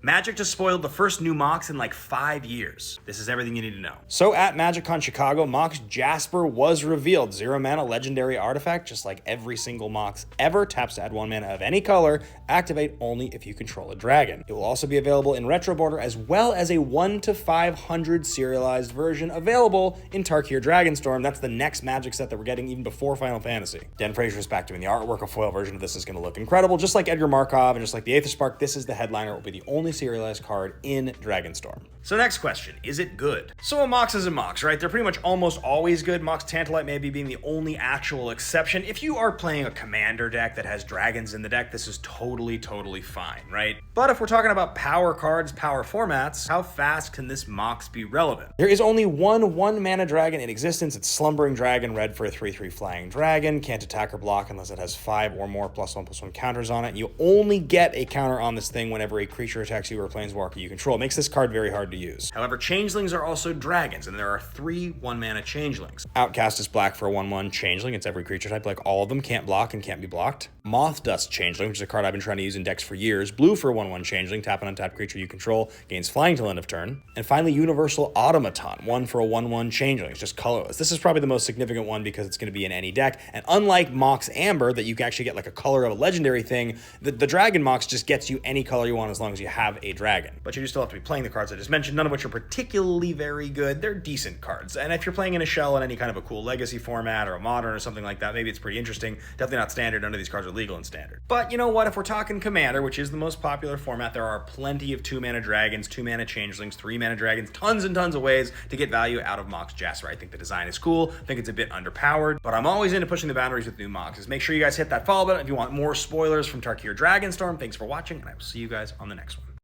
Magic just spoiled the first new Mox in like 5 years. This is everything you need to know. So at MagicCon Chicago, Mox Jasper was revealed. 0 mana legendary artifact, just like every single Mox ever. Taps to add 1 mana of any color. Activate only if you control a dragon. It will also be available in Retro Border, as well as a 1-to-500 serialized version available in Tarkir Dragonstorm. That's the next Magic set that we're getting even before Final Fantasy. Dan Frazier's back doing the artwork. A foil version of this is going to look incredible. Just like Edgar Markov and just like the Aether Spark, this is the headliner. It will be the only serialized card in Dragonstorm. So next question, is it good? So a Mox is a Mox, right? They're pretty much almost always good. Mox Tantalite maybe being the only actual exception. If you are playing a commander deck that has dragons in the deck, this is totally fine, right? But if we're talking about power cards, power formats, how fast can this Mox be relevant? There is only one 1-mana dragon in existence. It's Slumbering Dragon, red for a 3/3 flying dragon. Can't attack or block unless it has 5 or more +1/+1 counters on it. You only get a counter on this thing whenever a creature attacks you or a planeswalker you control. It makes this card very hard to use. However, changelings are also dragons, and there are 3 1-mana changelings. Outcast is black for a 1/1 changeling. It's every creature type, like all of them. Can't block and can't be blocked. Moth Dust Changeling, which is a card I've been trying to use in decks for years. Blue for a 1/1 changeling. Tap an untapped creature you control. Gains flying till end of turn. And finally, Universal Automaton, 1 for a 1/1 changeling. It's just colorless. This is probably the most significant one because it's going to be in any deck. And unlike Mox Amber, that you can actually get like a color of a legendary thing, the Dragon Mox just gets you any color you want as long as you have a dragon. But you do still have to be playing the cards I just mentioned, none of which are particularly very good. They're decent cards. And if you're playing in a shell in any kind of a cool legacy format or a modern or something like that, maybe it's pretty interesting. Definitely not standard. None of these cards are legal in standard. But you know what? If we're talking Commander, which is the most popular format, there are plenty of 2-mana dragons, 2-mana changelings, 3-mana dragons, tons and tons of ways to get value out of Mox Jasper. I think the design is cool. I think it's a bit underpowered, but I'm always into pushing the boundaries with new Moxes. Make sure you guys hit that follow button if you want more spoilers from Tarkir Dragonstorm. Thanks for watching, and I will see you guys on the next one.